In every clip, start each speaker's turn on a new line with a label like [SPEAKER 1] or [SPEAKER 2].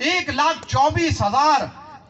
[SPEAKER 1] 1,24,000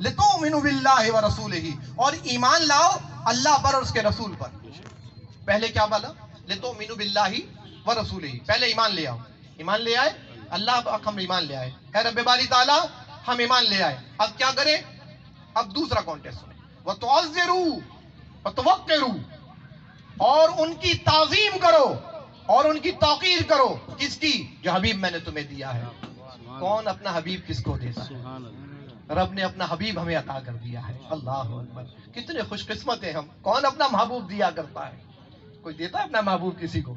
[SPEAKER 1] لِتُؤْمِنُوا بِاللَّهِ وَرَسُولِهِ، اور ایمان لاؤ اللہ پر اور اس کے رسول پر. پہلے کیا بولا؟ لِتُؤْمِنُوا بِاللَّهِ وَرَسُولِهِ، پہلے ایمان لے آؤ. ایمان لے آئے اللہ پر، ہم ایمان لے آئے، اے رب باری تعالیٰ ہم ایمان لے آئے. اب کیا کریں؟ اب دوسرا کانٹیکسٹ سنیں. وَتُعَزِّرُوا وَتُوَقِّرُوا، اور ان کی تعظیم کرو اور ان کی توقیر کرو. کس کی؟ جو حبیب میں نے تمہیں دیا ہے. کون اپنا حبیب کس کو دیتا ہے؟ رب نے اپنا حبیب ہمیں عطا کر دیا ہے. اللہ اکبر، کتنے خوش قسمت ہیں ہم. کون اپنا محبوب دیا کرتا ہے؟ کوئی دیتا ہے اپنا محبوب کسی کو؟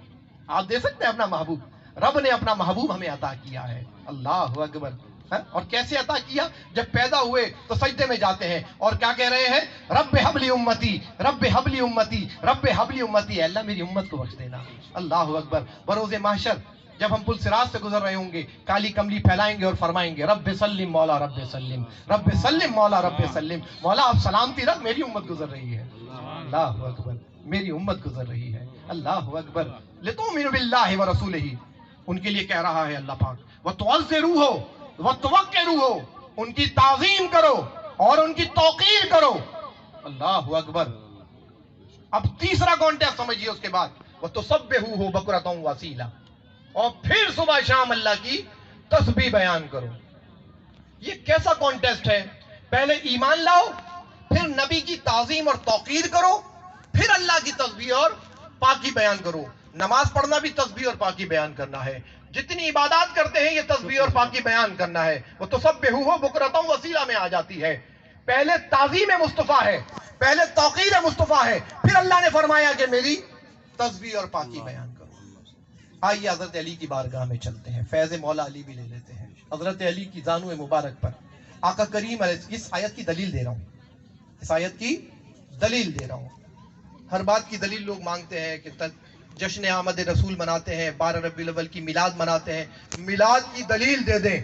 [SPEAKER 1] آپ دے سکتے ہیں اپنا محبوب؟ رب نے اپنا محبوب ہمیں عطا کیا ہے. اللہ اکبر. اور کیسے عطا کیا؟ جب پیدا ہوئے تو سجدے میں جاتے ہیں اور کیا کہہ رہے ہیں؟ رب حبلی امتی، رب حبلی امتی، رب حبلی امتی. اے اللہ میری امت کو بخش دینا. اللہ اکبر. بروز محشر جب ہم پل صراط سے گزر رہے ہوں گے، کالی کملی پھیلائیں گے اور فرمائیں گے رب سلم مولا رب سلم، رب سلم مولا رب سلم. مولا آپ سلامتی رکھ، میری امت گزر رہی ہے. اللہ اکبر، میری امت گزر رہی ہے. اللہ اکبر. لِتُؤْمِنُوا بِاللَّهِ وَرَسُولِهِ، ان کے لیے کہہ رہا ہے اللہ پاک. وَتُعَزِّرُوهُ وَتُوَقِّرُوهُ، ان کی تعظیم کرو اور ان کی توقیر کرو. اللہ اکبر. اب تیسرا کانٹیکسٹ سمجھیے اس کے بعد. وَتُسَبِّحُوهُ بُكْرَةً وَأَصِيلًا، اور پھر صبح شام اللہ کی تسبیح بیان کرو. یہ کیسا کانٹیکسٹ ہے؟ پہلے ایمان لاؤ، پھر نبی کی تعظیم اور توقیر کرو، پھر اللہ کی تسبیح اور پاکی بیان کرو. نماز پڑھنا بھی تسبیح اور پاکی بیان کرنا ہے. جتنی عبادات کرتے ہیں یہ تسبیح اور پاکی بیان کرنا ہے. وہ تسبحوہ بکرۃ وصیلہ میں آ جاتی ہے. پہلے تعظیم مصطفیٰ ہے، پہلے توقیر مصطفیٰ ہے، پھر اللہ نے فرمایا کہ میری تسبیح اور پاکی بیان کرو. آئیے حضرت علی کی بارگاہ میں چلتے ہیں، فیض مولا علی بھی لے لیتے ہیں. حضرت علی کی زانو مبارک پر آقا کریم علیہ، اس آیت کی دلیل دے رہا ہوں، اس آیت کی دلیل دے رہا ہوں. ہر بات کی دلیل لوگ مانگتے ہیں کہ جشن آمد رسول مناتے ہیں، 12 ربیع الاول کی میلاد مناتے ہیں. میلاد کی دلیل دے دیں.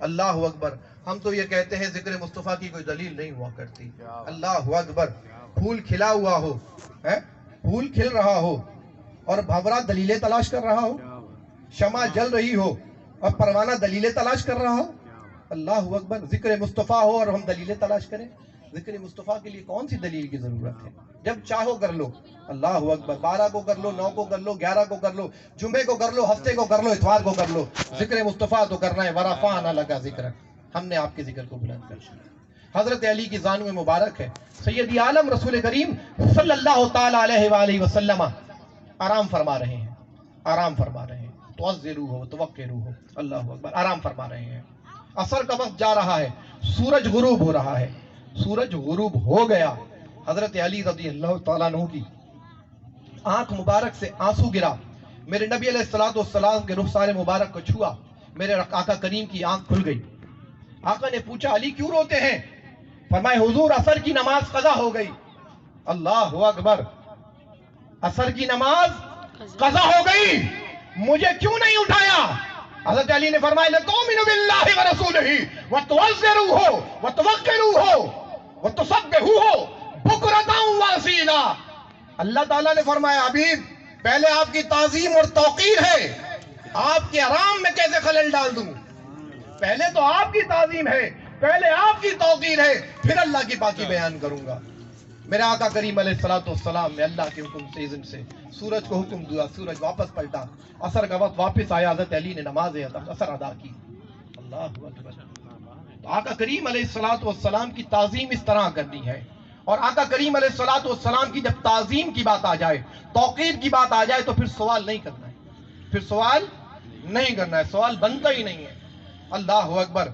[SPEAKER 1] اللہ اکبر. ہم تو یہ کہتے ہیں ذکر مصطفیٰ کی کوئی دلیل نہیں ہوا کرتی. اللہ اکبر. پھول کھلا ہوا ہو، پھول کھل رہا ہو اور بھنورا دلیلیں تلاش کر رہا ہو، شمع جل رہی ہو اور پروانہ دلیلیں تلاش کر رہا ہو. اللہ اکبر. ذکر مصطفیٰ ہو اور ہم دلیلیں تلاش کریں. ذکر مصطفیٰ کے لیے کون سی دلیل کی ضرورت ہے؟ جب چاہو کر لو. اللہ اکبر. 12 کو کر لو، 9 کو کر لو، 11 کو کر لو، جمعے کو کر لو، ہفتے کو کر لو، اتوار کو کر لو. ذکر مصطفیٰ تو کرنا ہے. ورفعنا لک ذکرک، ہم نے آپ کے ذکر کو بلند کر دیا. حضرت علی کی زانو مبارک ہے. سید عالم رسول کریم صلی اللہ تعالی علیہ وآلہ وسلم آرام فرما رہے ہیں، آرام فرما رہے ہیں. تعزروہ وتوقروہ. اللہ اکبر. آرام فرما رہے ہیں. عصر کا وقت جا رہا ہے، سورج غروب ہو رہا ہے. سورج غروب ہو گیا. حضرت علی رضی اللہ تعالیٰ عنہ کی آنکھ مبارک سے آنسو گرا. میرے نبی علیہ السلام کے رخسار مبارک کو چھوا. میرے آقا کریم کی آنکھ کھل گئی. آقا نے پوچھا علی کیوں روتے ہیں؟ فرمائے حضور عصر کی نماز قضا ہو گئی. اللہ اکبر. عصر کی نماز قضا ہو گئی، مجھے کیوں نہیں اٹھایا؟ حضرت علی نے فرمایا لَتُؤْمِنُوا بِاللَّهِ وَرَسُولِهِ وَتُعَزِّرُوهُ وَتُوَقِّرُوهُ وَتُسَبِّحُوهُ بُكْرَةً وَأَصِيلًا. اللہ تعالیٰ نے فرمایا حبیب پہلے آپ کی تعظیم اور توقیر ہے، آپ کے آرام میں کیسے خلل ڈال دوں؟ پہلے تو آپ کی تعظیم ہے، پہلے آپ کی توقیر ہے، پھر اللہ کی پاکی بیان کروں گا. میرے آقا کریم علیہ السلام نے اللہ کے حکم سے اذن سے سورج کو حکم دیا. سورج واپس پلٹا. عصر کا وقت واپس آیا. حضرت علی نے نماز عصر ادا کی. اللہ اکبر. تو آقا کریم علیہ السلام کی تعظیم اس طرح کرنی ہے. اور آقا کریم علیہ السلام کی جب تعظیم کی بات آ جائے، توقیر کی بات آ جائے تو پھر سوال نہیں کرنا ہے، پھر سوال نہیں کرنا ہے، سوال بنتا ہی نہیں ہے. اللہ اکبر.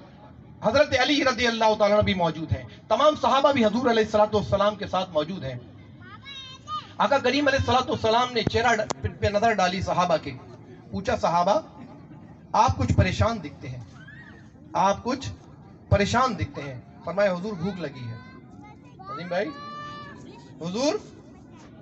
[SPEAKER 1] حضرت علی رضی اللہ تعالیٰ عنہ بھی موجود ہیں. تمام صحابہ بھی حضور علیہ السلام کے ساتھ موجود ہیں. آقا کریم علیہ السلام نے چہرہ پہ نظر ڈالی صحابہ کے. پوچھا صحابہ آپ کچھ پریشان دکھتے ہیں، آپ کچھ پریشان دکھتے ہیں. فرمایا حضور بھوک لگی ہے. عظیم بھائی حضور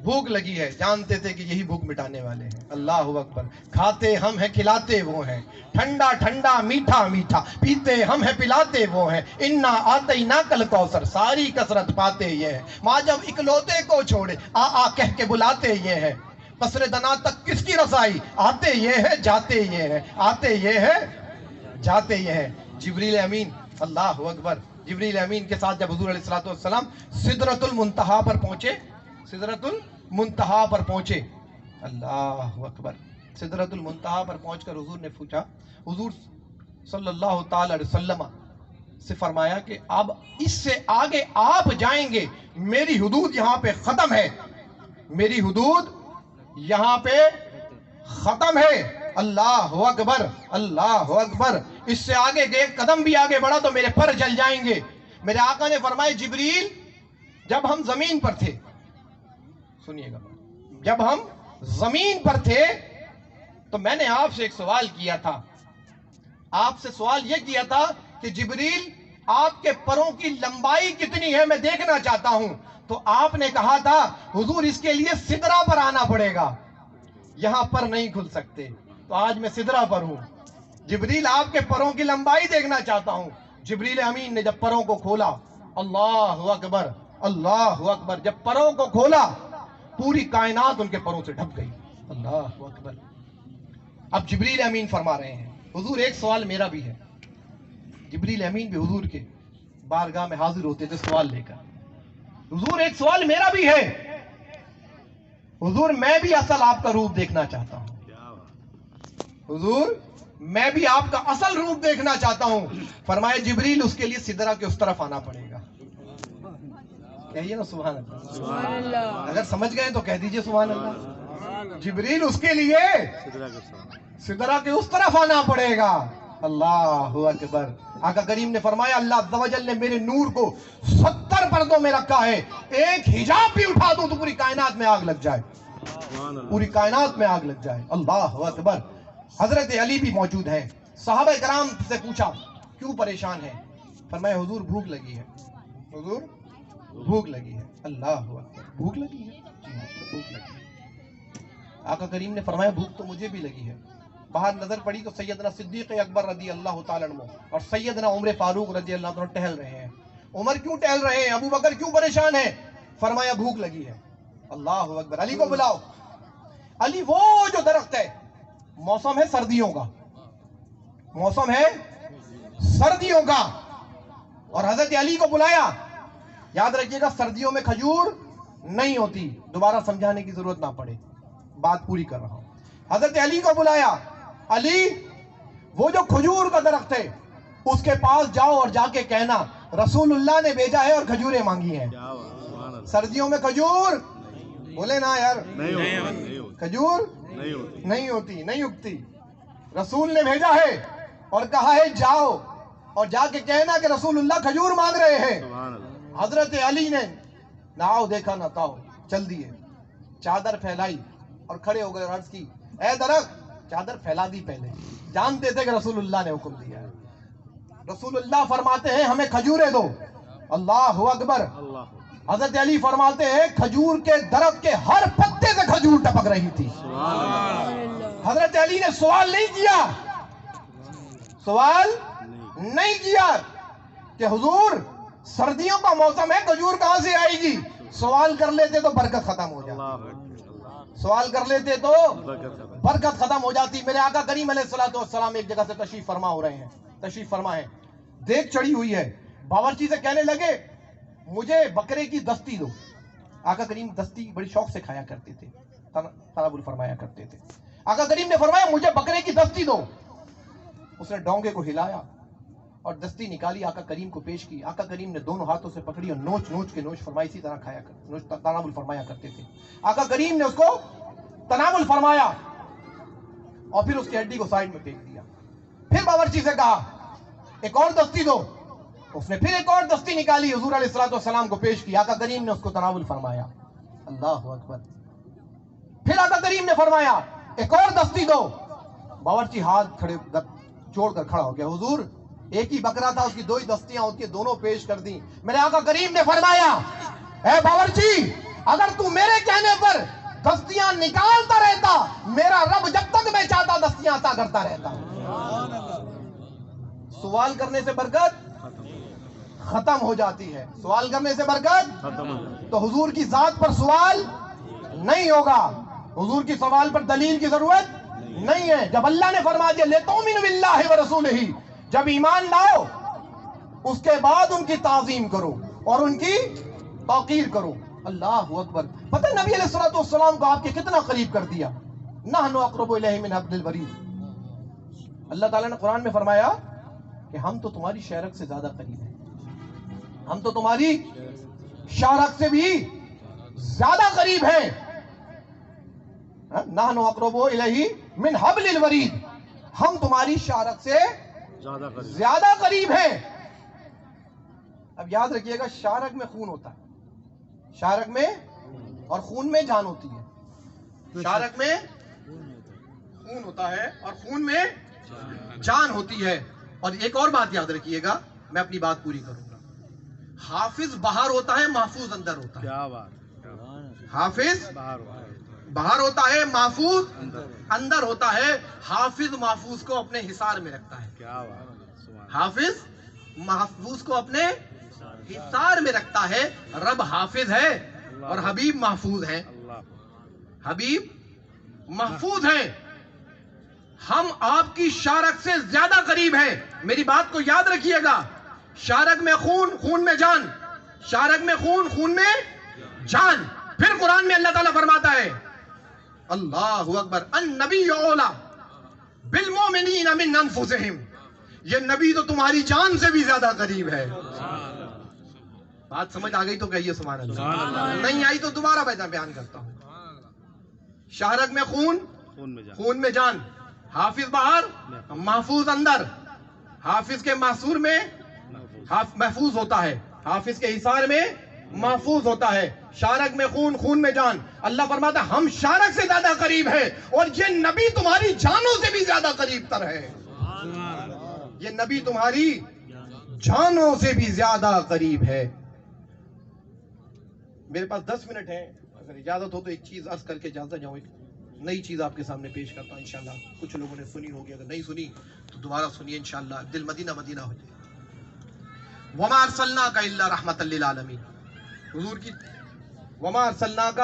[SPEAKER 1] بھوک لگی ہے. جانتے تھے کہ یہی بھوک مٹانے والے ہیں. اللہ اکبر. کھاتے ہم ہیں کھلاتے وہ ہیں، ٹھنڈا ٹھنڈا میٹھا میٹھا پیتے ہم ہیں پلاتے وہ ہیں. انا آتیناک الکوثر، ساری کثرت پاتے یہ ہیں. ماں جب اکلوتے کو چھوڑے آ آ کہہ کے بلاتے یہ ہیں. قصر دنا تک کس کی رسائی، آتے یہ ہے جاتے یہ ہے، آتے یہ ہے جاتے یہ ہے. جبریل امین. اللہ اکبر. جبریل امین کے ساتھ جب حضور علیہ الصلوۃ والسلام سدرۃ المنتہا پر پہنچے، سدرۃ المنتہا پر پہنچے، اللہ اکبر، سدرۃ المنتہا پر پہنچ کر حضور نے پوچھا، حضور صلی اللہ تعالی علیہ وسلم سے فرمایا کہ اب اس سے آگے آپ جائیں گے، میری حدود یہاں پہ ختم ہے، میری حدود یہاں پہ ختم ہے، اللہ اکبر، اللہ اکبر، اس سے آگے ایک قدم بھی آگے بڑھا تو میرے پر جل جائیں گے۔ میرے آقا نے فرمایا جبریل جب ہم زمین پر تھے، سنیے گا، جب ہم زمین پر تھے تو میں نے آپ سے ایک سوال کیا تھا، آپ سے سوال یہ کیا تھا کہ جبریل آپ کے پروں کی لمبائی کتنی ہے میں دیکھنا چاہتا ہوں، تو آپ نے کہا تھا حضور اس کے لیے سدرہ پر آنا پڑے گا، یہاں پر نہیں کھل سکتے، تو آج میں سدرہ پر ہوں، جبریل آپ کے پروں کی لمبائی دیکھنا چاہتا ہوں۔ جبریل امین نے جب پروں کو کھولا، اللہ اکبر، اللہ اکبر، جب پروں کو کھولا پوری کائنات ان کے پروں سے ڈھک گئی، اللہ اکبر۔ اب جبریل امین فرما رہے ہیں حضور ایک سوال میرا بھی ہے، جبریل امین بھی حضور کے بارگاہ میں حاضر ہوتے تھے سوال لے کر، حضور ایک سوال میرا بھی ہے، حضور میں بھی اصل آپ کا روپ دیکھنا چاہتا ہوں، حضور میں بھی آپ کا اصل روپ دیکھنا چاہتا ہوں۔ فرمائے جبریل اس کے لیے سدرہ کے اس طرف آنا پڑے گا، کہیے نا سبحان اللہ، اگر سمجھ گئے تو کہہ دیجئے سبحان اللہ، جبریل اس کے لیے سدرہ کے اس طرف آنا پڑے گا، اللہ اکبر۔ آقا کریم نے فرمایا اللہ عز و جل نے میرے نور کو 70 پردوں میں رکھا ہے، ایک حجاب بھی اٹھا دوں تو پوری کائنات میں آگ لگ جائے، پوری کائنات میں آگ لگ جائے، اللہ اکبر۔ حضرت علی بھی موجود ہیں، صحابہ کرام سے پوچھا کیوں پریشان ہیں؟ فرمایا حضور بھوک لگی ہے، حضور بھوک لگی ہے، اللہ اکبر، بھوک لگی ہے، جی ہاں بھوک لگی ہے۔ آقا کریم نے فرمایا بھوک تو مجھے بھی لگی ہے۔ باہر نظر پڑی تو سیدنا صدیق اکبر رضی اللہ تعالیٰ عنہ اور سیدنا عمر فاروق رضی اللہ عنہ ٹہل رہے ہیں۔ عمر کیوں ٹہل رہے ہیں؟ ابو بکر کیوں پریشان ہیں؟ فرمایا بھوک لگی ہے، اللہ اکبر، علی کو بلاؤ۔ علی وہ جو درخت ہے، موسم ہے سردیوں کا، موسم ہے سردیوں کا، اور حضرت علی کو بلایا۔ یاد رکھیے گا سردیوں میں کھجور نہیں ہوتی، دوبارہ سمجھانے کی ضرورت نہ پڑے، بات پوری کر رہا ہوں۔ حضرت علی کو بلایا، علی وہ جو کھجور کا درخت ہے اس کے پاس جاؤ اور جا کے کہنا رسول اللہ نے بھیجا ہے اور کھجوریں مانگی ہیں۔ سردیوں میں کھجور بولے نا یار، کھجور نہیں ہوتی، نہیں اگتی، رسول نے بھیجا ہے اور کہا ہے جاؤ اور جا کے کہنا کہ رسول اللہ کھجور مانگ رہے ہیں۔ حضرت علی نے نہ دیکھا نہ تاؤ، چل دیے، چادر پھیلائی اور کھڑے ہو گئے اور عرض کی اے درخت چادر پھیلا دی، پہلے جانتے تھے کہ رسول اللہ نے حکم دیا ہے۔ رسول اللہ فرماتے ہیں ہمیں کھجوریں دو، اللہ اکبر۔ حضرت علی فرماتے ہیں کھجور کے درخت کے ہر پتے سے کھجور ٹپک رہی تھی۔ حضرت علی نے سوال نہیں کیا، سوال نہیں کیا کہ حضور سردیوں کا موسم ہے کھجور کہاں سے آئے گی، سوال کر لیتے تو برکت ختم ہو جاتی، سوال کر لیتے تو برکت ختم ہو جاتی۔ میرے آقا کریم علیہ الصلوۃ والسلام ایک جگہ سے تشریف فرما ہو رہے ہیں، تشریف فرما ہے، دیگ چڑھی ہوئی ہے، باورچی سے کہنے لگے مجھے بکرے کی دستی دو۔ آقا کریم دستی بڑی شوق سے کھایا کرتے تھے، تناول فرمایا کرتے تھے۔ آقا کریم نے فرمایا مجھے بکرے کی دستی دو۔ اس نے ڈونگے کو ہلایا اور دستی نکالی، آقا کریم کو پیش کی۔ آقا کریم نے دونوں ہاتھوں سے پکڑی اور نوچ نوچ کے نوش فرمائی، اسی طرح کھایا کرتے، تناول فرمایا کرتے تھے۔ آقا کریم نے اس کو تناول فرمایا اور پھر اس کی ہڈی کو سائڈ میں پھینک دیا۔ پھر باورچی سے کہا ایک اور دستی دو، اس نے پھر ایک اور دستی نکالی، حضور علیہ الصلوۃ والسلام کو پیش کی۔ آقا کریم نے اس کو تناول فرمایا، اللہ اکبر۔ پھر آقا کریم نے فرمایا ایک اور دستی دو، باورچی ہاتھ کھڑے جوڑ کر کھڑا ہو گیا، حضور ایک ہی بکرا تھا، اس کی دو ہی دستیاں ہوتی ہیں، دونوں پیش کر دی۔ میرے آقا کریم نے فرمایا اے باورچی اگر تو میرے کہنے پر دستیاں نکالتا رہتا، میرا رب جب تک میں چاہتا دستیاں عطا کرتا رہتا۔ سوال کرنے سے برکت ختم ہو جاتی ہے، سوال کرنے سے برکت تو حضور کی ذات پر سوال نہیں ہوگا، حضور کی سوال پر دلیل کی ضرورت نہیں ہے۔ جب اللہ نے فرما دیا لِتُؤْمِنُوا بِاللَّهِ وَرَسُولِهِ، جب ایمان لاؤ
[SPEAKER 2] اس کے بعد ان کی تعظیم کرو اور ان کی توقیر کرو. اللہ اکبر. پتہ ہے نبی علیہ السلام کو آپ کے کتنا قریب کر دیا. نحن اقرب الیہ من حبل الورید. اللہ تعالیٰ نے قرآن میں فرمایا کہ ہم تو تمہاری شہرک سے زیادہ قریب ہیں. ہم تو تمہاری شہرک سے بھی زیادہ قریب ہیں. نحن اقرب الیہ من حبل الورید. ہم تمہاری شہرک سے زیادہ قریب ہیں. اب یاد رکھیے گا شہرک میں خون ہوتا ہے. شہرک میں اور خون میں جان ہوتی ہے. شہرک میں خون ہوتا ہے اور خون میں جان ہوتی ہے. اور ایک اور بات یاد رکھیے گا, میں اپنی بات پوری کروں گا. حافظ باہر ہوتا ہے, محفوظ اندر ہوتا ہے. کیا بات. حافظ باہر ہوتا ہے, محفوظ اندر ہوتا ہے. حافظ محفوظ کو اپنے حصار میں رکھتا ہے. کیا بات. حافظ محفوظ کو اپنے حصار میں رکھتا ہے. رب حافظ ہے اور حبیب محفوظ ہے. حبیب محفوظ ہے. ہم آپ کی شارک سے زیادہ قریب ہیں. میری بات کو یاد رکھیے گا. شارک میں خون, خون میں جان. شارک میں خون, خون میں جان. پھر قرآن میں اللہ تعالیٰ فرماتا ہے اللہ اکبر, النبی اولا بالمؤمنین من انفسہم. یہ نبی تو تمہاری جان سے بھی زیادہ قریب ہے. بات سمجھ آ گئی تو کہیے سبحان اللہ. نہیں آئی تو دوبارہ بیان کرتا ہوں. شارک میں خون, خون میں جان. حافظ باہر, محفوظ اندر. حافظ کے محصور میں محفوظ ہوتا ہے, حافظ کے حصار میں محفوظ ہوتا ہے. شارک میں خون, خون میں جان. اللہ فرماتا ہے ہم شارک سے زیادہ قریب ہیں اور یہ نبی تمہاری جانوں سے بھی زیادہ قریب تر ہے. یہ نبی تمہاری جانوں سے بھی زیادہ قریب ہے. میرے پاس 10 منٹ ہیں, اگر اجازت ہو تو ایک چیز عرض کر کے جاتا جاؤں. ایک نئی چیز آپ کے سامنے پیش کرتا ہوں انشاءاللہ. کچھ لوگوں نے سنی ہوگی, اگر نہیں سنی تو دوبارہ سنیے انشاءاللہ. دل مدینہ مدینہ ہو جائے. وَمَا أَرْسَلْنَاكَ إِلَّا رَحْمَةً لِّلْعَالَمِينَ. حضور کی وَمَا أَرْسَلْنَاكَ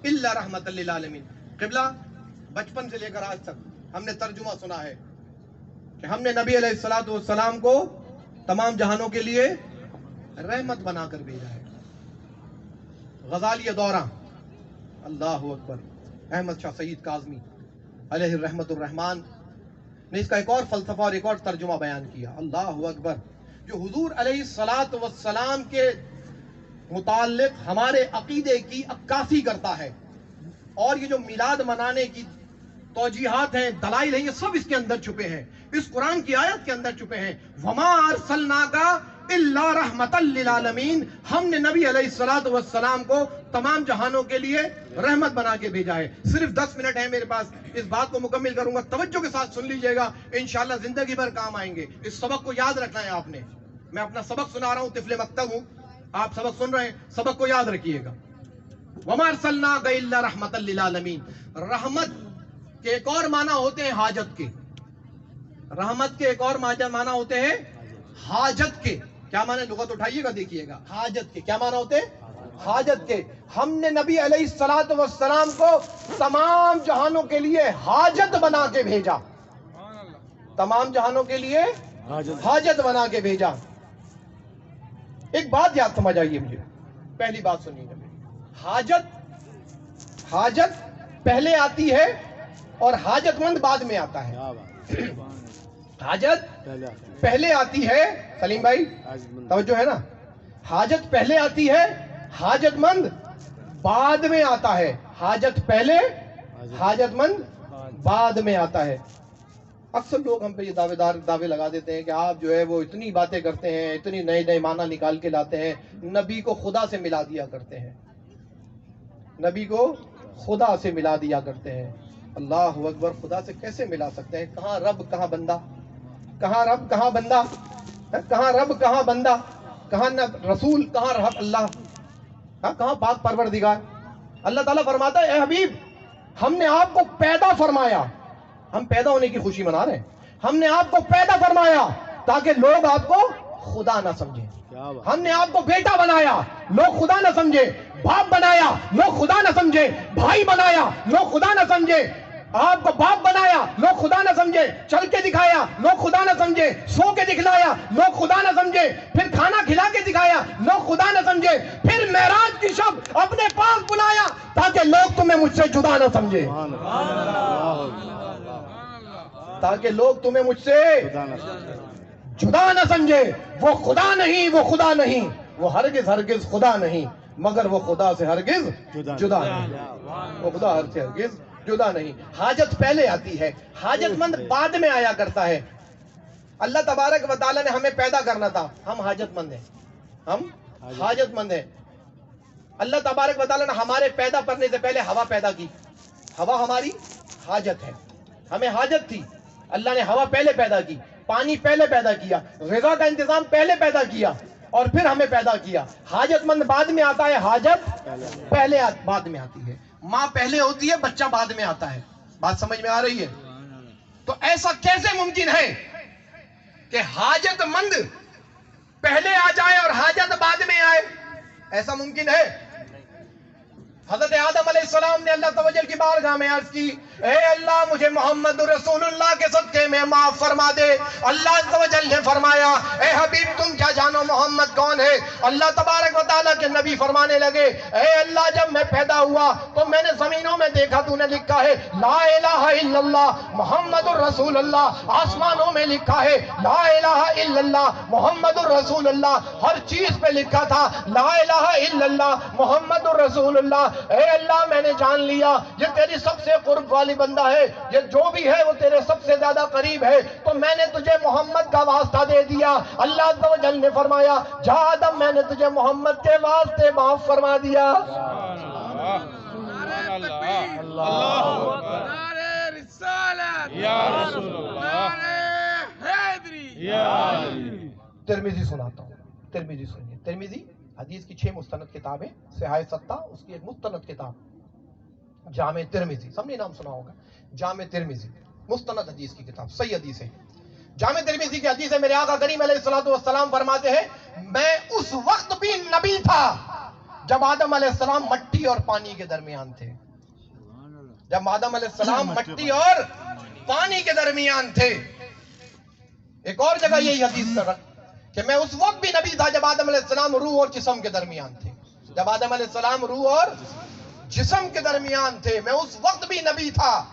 [SPEAKER 2] إِلَّا رَحْمَةً لِّلْعَالَمِينَ. قبلہ بچپن سے لے کر آج تک ہم نے ترجمہ سنا ہے کہ ہم نے نبی علیہ السلام کو تمام جہانوں کے لیے رحمت بنا کر بھیجا ہے. غزالی دورہ, اللہ اکبر, احمد شاہ سید کاظمی علیہ الرحمت الرحمان نے اس کا ایک اور فلسفہ اور ایک اور ترجمہ بیان کیا. اللہ اکبر. جو حضور علیہ السلام کے متعلق ہمارے عقیدے کی عکاسی کرتا ہے, اور یہ جو میلاد منانے کی توجیحات ہیں, دلائل ہیں, یہ سب اس کے اندر چھپے ہیں, اس قرآن کی آیت کے اندر چھپے ہیں. وما ارسلناک الا رحمۃ للعالمین. ہم نے نبی علیہ السلام کو تمام جہانوں کے لیے رحمت بنا کے بھیجا ہے. صرف 10 منٹ ہے میرے پاس, اس بات کو مکمل کروں گا. توجہ کے ساتھ سن لیجئے گا, انشاءاللہ زندگی بھر کام آئیں گے. اس سبق کو یاد رکھنا ہے آپ نے. میں اپنا سبق سنا رہا ہوں, طفل مکتب ہوں, آپ سبق سن رہے ہیں, سبق کو یاد رکھیے گا. وما ارسلناک الا رحمۃ للعالمین. رحمت کے ایک اور معنی ہوتے ہیں حاجت کے. رحمت کے ایک اور معنی ہوتے ہیں حاجت کے. کیا معنی؟ لغت اٹھائیے گا, دیکھیے گا. حاجت کے کیا معنی ہوتے ہیں؟ حاجت کے. ہم نے نبی علیہ السلام کو تمام جہانوں کے لیے حاجت بنا کے بھیجا. تمام جہانوں کے لیے حاجت بنا کے بھیجا. ایک بات یاد سمجھ آئیے مجھے, پہلی بات سنیے گا. حاجت پہلے آتی ہے اور حاجت مند بعد میں آتا ہے. حاجت پہلے آتی ہے, سلیم بھائی توجہ ہے نا, حاجت پہلے آتی ہے, حاجت مند بعد میں آتا ہے. حاجت پہلے, حاجت مند بعد میں آتا ہے. اکثر لوگ ہم پہ یہ دعوے لگا دیتے ہیں کہ آپ جو ہے وہ اتنی باتیں کرتے ہیں, اتنی نئے نئے معنی نکال کے لاتے ہیں, نبی کو خدا سے ملا دیا کرتے ہیں. نبی کو خدا سے ملا دیا کرتے ہیں. اللہ اکبر. خدا سے کیسے ملا سکتے ہیں؟ کہاں رب کہاں بندہ, کہاں رب کہاں بندہ, کہاں رب کہاں بندہ, کہاں رسول کہاں رب اللہ, کہاں پاک پروردگار. اللہ تعالیٰ فرماتا ہے اے حبیب ہم نے آپ کو پیدا فرمایا. ہم پیدا ہونے کی خوشی منا رہے ہیں. ہم نے آپ کو پیدا فرمایا تاکہ لوگ آپ کو خدا نہ سمجھیں. ہم نے آپ کو بیٹا بنایا, لوگ خدا نہ سمجھے. باپ بنایا, لوگ خدا نہ سمجھے. بھائی بنایا, لوگ خدا نہ سمجھے. آپ کو باپ بنایا، لوگ خدا نہ سمجھے، چل کے دکھایا، لوگ خدا نہ سمجھے، سو کے دکھلایا، لوگ خدا نہ سمجھے، پھر کھانا کھلا کے دکھایا، لوگ خدا نہ سمجھے، پھر معراج کی شب اپنے پاس بلایا تاکہ لوگ تمہیں مجھ سے جدا نہ سمجھے، تاکہ لوگ تمہیں مجھ سے جدا نہ سمجھے۔ وہ خدا نہیں، وہ خدا نہیں، وہ ہرگز ہرگز خدا نہیں، مگر وہ خدا سے ہرگز جدا نہیں، وہ خدا سے ہرگز جدا نہیں۔ حاجت پہلے آتی ہے، حاجت مند بعد میں آیا کرتا ہے۔ اللہ تبارک و تعالیٰ نے ہمیں پیدا کرنا تھا، ہم حاجت مند ہیں، ہم حاجت مند ہیں۔ اللہ تبارک و تعالیٰ نے ہمارے پیدا کرنے سے پہلے ہوا پیدا کی، ہوا ہماری حاجت ہے، ہمیں حاجت تھی، اللہ نے ہوا پہلے پیدا کی، پانی پہلے پیدا کیا، غذا کا انتظام پہلے پیدا کیا اور پھر ہمیں پیدا کیا۔ حاجت مند بعد میں آتا ہے، حاجت پہلے بعد میں آتی ہے۔ ماں پہلے ہوتی ہے، بچہ بعد میں آتا ہے۔ بات سمجھ میں آ رہی ہے؟ تو ایسا کیسے ممکن ہے کہ حاجت مند پہلے آ جائے اور حاجت بعد میں آئے؟ ایسا ممکن ہے؟ حضرت آدم علیہ السلام نے اللہ تعالی کی بارگاہ میں عرض کی، اے اللہ مجھے محمد رسول اللہ کے صدقے میں معاف فرما دے۔ اللہ عز و جل نے فرمایا، اے حبیب تم کیا جانو محمد کون ہے؟ اللہ تبارک و تعالیٰ کے نبی فرمانے لگے، اے اللہ جب میں پیدا ہوا تو میں نے زمینوں میں دیکھا تو نے لکھا ہے لا الہ الا اللہ محمد الرسول اللہ، آسمانوں میں لکھا ہے لا الہ الا اللہ محمد الرسول اللہ، ہر چیز پہ لکھا تھا لا الہ الا اللہ محمد الرسول اللہ۔ اے اللہ میں نے جان لیا یہ تیری سب سے قرب والی بندہ ہے، یہ جو بھی ہے وہ تیرے سب سے زیادہ قریب ہے، تو میں نے تجھے محمد کا واسطہ دے دیا۔ اللہ عز و جل نے فرمایا، جا آدم میں نے تجھے محمد کے واسطے معاف فرما دیا۔ ترمذی سناتا ہوں، ترمذی سنیے۔ ترمذی حدیث کی 6 مستند کتابیں، صحاح 7 اس کی ایک مستند کتاب جامع ترمذی، سب نے نام سنا ہوگا، جامع ترمذی مستند حدیث کی کتاب، صحیح حدیث ہے۔ جامع ترمذی کی حدیث ہے، میرے آقا کریم علیہ الصلوۃ والسلام فرماتے ہیں، میں اس وقت بھی نبی تھا جب آدم علیہ السلام مٹی اور پانی کے درمیان تھے، جب آدم علیہ السلام مٹی اور پانی کے درمیان تھے۔ ایک اور جگہ یہی حدیث کر کہ میں اس وقت بھی نبی تھا جب آدم علیہ السلام روح اور جسم کے درمیان تھے، جب آدم علیہ السلام روح اور جسم کے درمیان تھے، میں اس وقت بھی نبی تھا۔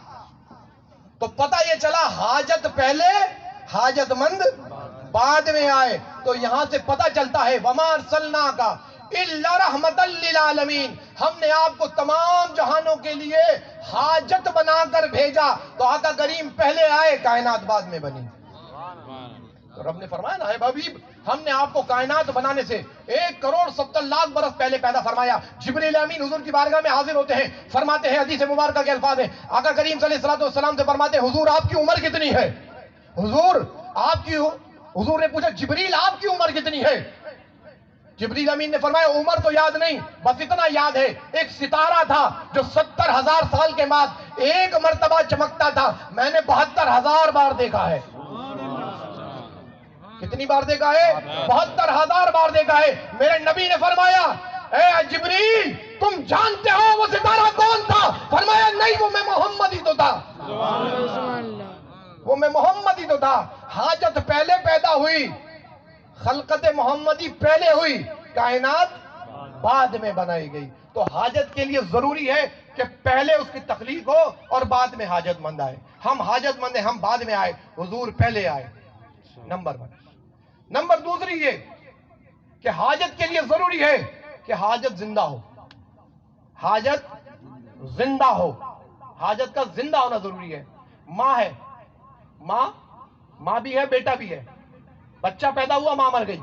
[SPEAKER 2] تو پتہ یہ چلا حاجت پہلے، حاجت مند بعد میں آئے۔ تو یہاں سے پتہ چلتا ہے وَمَا أَرْسَلْنَاكَ إِلَّا رَحْمَةً لِّلْعَالَمِينَ، ہم نے آپ کو تمام جہانوں کے لیے حاجت بنا کر بھیجا۔ تو آقا کریم پہلے آئے، کائنات بعد میں بنی۔ تو رب نے فرمایا نا، اے حبیب ہم نے آپ کو کائنات بنانے سے 1,70,00,000 برس پہلے پیدا فرمایا۔ جبریل امین حضور کی بارگاہ میں حاضر ہوتے ہیں، فرماتے ہیں، حدیث مبارکہ کے الفاظ ہیں، آقا کریم صلی اللہ علیہ وسلم سے فرماتے ہیں، حضور آپ کی عمر کتنی ہے؟ حضور نے پوچھا جبریل آپ کی عمر کتنی ہے؟ جبریل امین نے فرمایا عمر تو یاد نہیں، بس اتنا یاد ہے ایک ستارہ تھا جو 70,000 سال کے بعد ایک مرتبہ چمکتا تھا، میں نے 72,000 بار دیکھا ہے۔ کتنی بار دیکھا ہے؟ 72,000 بار دیکھا ہے۔ میرے نبی نے فرمایا، اے جبریل تم جانتے ہو وہ ستارہ کون تھا؟ فرمایا نہیں، وہ میں محمد ہی تو تھا، وہ میں محمد ہی تو تھا۔ حاجت پہلے پیدا ہوئی، خلقت محمدی پہلے ہوئی، کائنات بعد میں بنائی گئی۔ تو حاجت کے لیے ضروری ہے کہ پہلے اس کی تخلیق ہو اور بعد میں حاجت مند آئے۔ ہم حاجت مند ہیں، ہم بعد میں آئے، حضور پہلے آئے، نمبر 1۔ نمبر دوسری یہ کہ حاجت کے لیے ضروری ہے کہ حاجت زندہ ہو، حاجت زندہ ہو، حاجت کا زندہ ہونا ضروری ہے۔ ماں ہے، ماں بھی ہے، بیٹا بھی ہے، بچہ پیدا ہوا، ماں مر گئی،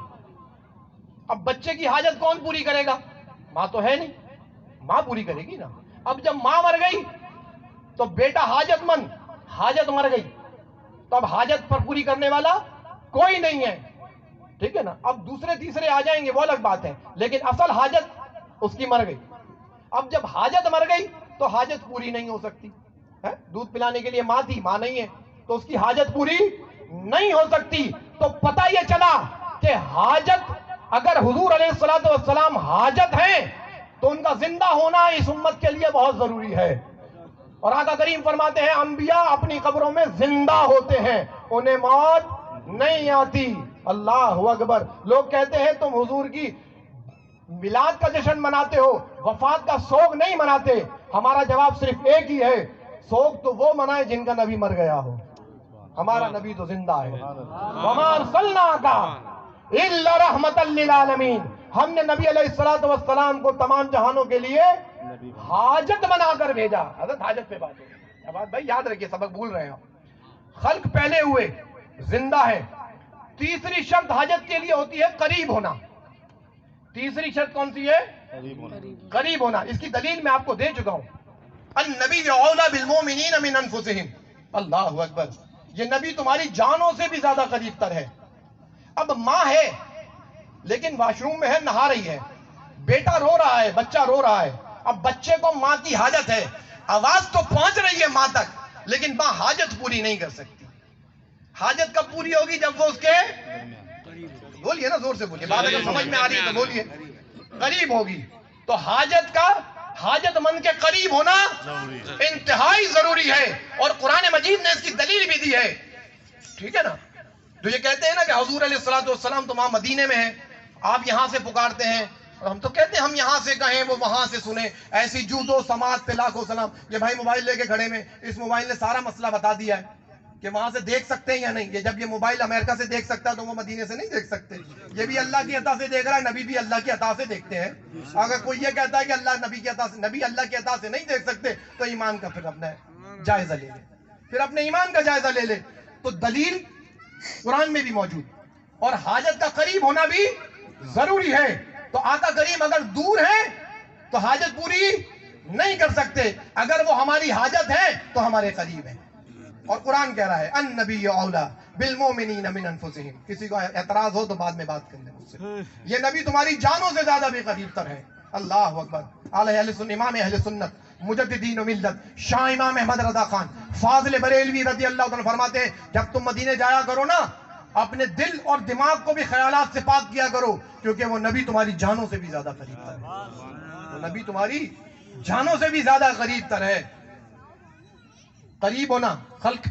[SPEAKER 2] اب بچے کی حاجت کون پوری کرے گا؟ ماں تو ہے نہیں، ماں پوری کرے گی نا۔ اب جب ماں مر گئی تو بیٹا حاجت مند، حاجت مر گئی تو اب حاجت پر پوری کرنے والا کوئی نہیں ہے، ٹھیک ہے نا۔ اب دوسرے تیسرے آ جائیں گے وہ الگ بات ہے، لیکن اصل حاجت اس کی مر گئی۔ اب جب حاجت مر گئی تو حاجت پوری نہیں ہو سکتی، دودھ پلانے کے لیے ماں تھی، ماں نہیں ہے تو اس کی حاجت پوری نہیں ہو سکتی۔ تو پتہ یہ چلا کہ حاجت، اگر حضور علیہ الصلوۃ والسلام حاجت ہیں تو ان کا زندہ ہونا اس امت کے لیے بہت ضروری ہے۔ اور آقا کریم فرماتے ہیں انبیاء اپنی قبروں میں زندہ ہوتے ہیں، انہیں موت نہیں آتی۔ اللہ اکبر۔ لوگ کہتے ہیں تم حضور کی میلاد کا جشن مناتے ہو، وفات کا سوگ نہیں مناتے۔ ہمارا جواب صرف ایک ہی ہے، سوگ تو وہ منائے جن کا نبی مر گیا ہو، ہمارا نبی تو زندہ ہے۔ وَمَا أَرْسَلْنَاكَ إِلَّا رَحْمَةً لِّلْعَالَمِينَ، ہم نے نبی علیہ السلام کو تمام جہانوں کے لیے حاجت بنا کر بھیجا۔ حضرت حاجت پہ بات ہے، بات بھائی یاد رکھیے، سبق بھول رہے ہیں آپ۔ خلق پہلے ہوئے، زندہ ہے۔ تیسری شرط حاجت کے لیے ہوتی ہے قریب ہونا۔ تیسری شرط کون سی ہے؟ قریب ہونا۔ اس کی دلیل میں آپ کو دے چکا ہوں، النبی اولیٰ بالمؤمنین من انفسہم۔ اللہ اکبر۔ یہ نبی تمہاری جانوں سے بھی زیادہ قریب تر ہے۔ اب ماں ہے لیکن واش روم میں ہے، نہا رہی ہے، بیٹا رو رہا ہے، بچہ رو رہا ہے، اب بچے کو ماں کی حاجت ہے، آواز تو پہنچ رہی ہے ماں تک لیکن ماں حاجت پوری نہیں کر سکتی۔ حاجت کب پوری ہوگی؟ جب وہ اس کے، بولیے نا زور سے بولیے، بات اگر سمجھ میں آ رہی ہے تو بولیے، قریب ہوگی۔ تو حاجت مند کے قریب ہونا انتہائی ضروری ہے، اور قرآن مجید نے اس کی دلیل بھی دی ہے، ٹھیک ہے نا؟ جو یہ کہتے ہیں نا کہ حضور علیہ السلام تو وہاں مدینے میں ہیں، آپ یہاں سے پکارتے ہیں، اور ہم تو کہتے ہیں ہم یہاں سے کہیں وہ وہاں سے سنیں، ایسی جود و سماعت پہ لاکھوں سلام۔ یہ بھائی موبائل لے کے کھڑے میں، اس موبائل نے سارا مسئلہ بتا دیا ہے کہ وہاں سے دیکھ سکتے ہیں یا نہیں۔ یہ جب یہ موبائل امریکہ سے دیکھ سکتا ہے تو وہ مدینے سے نہیں دیکھ سکتے۔ یہ بھی اللہ کی عطا سے دیکھ رہا ہے، نبی بھی اللہ کی عطا سے دیکھتے ہیں۔ اگر کوئی یہ کہتا ہے کہ اللہ نبی کی عطا سے، نبی اللہ کی عطا سے نہیں دیکھ سکتے، تو ایمان کا پھر اپنا جائزہ لے لے، پھر اپنے ایمان کا جائزہ لے لے۔ تو دلیل قرآن میں بھی موجود، اور حاجت کا قریب ہونا بھی ضروری ہے۔ تو آقا کریم اگر دور ہیں تو حاجت پوری نہیں کر سکتے، اگر وہ ہماری حاجت ہے تو ہمارے قریب ہیں۔ اور قرآن کہہ رہا ہے النبی اولیٰ بالمؤمنین من انفسہم۔ کسی کو اعتراض ہو تو بعد میں بات کر لیں مجھ سے، یہ نبی تمہاری جانوں سے زیادہ بھی قریب تر ہے۔ اللہ اکبر۔ امام اہل سنت مجددین و ملت شاہ امام احمد رضا خان فاضل بریلوی رضی اللہ عنہ فرماتے ہیں جب تم مدینے جایا کرو نا، اپنے دل اور دماغ کو بھی خیالات سے پاک کیا کرو، کیونکہ وہ نبی تمہاری جانوں سے بھی زیادہ قریب تر ہے۔ وہ نبی تمہاری جانوں سے بھی زیادہ قریب تر ہے۔ قریب ہونا خلق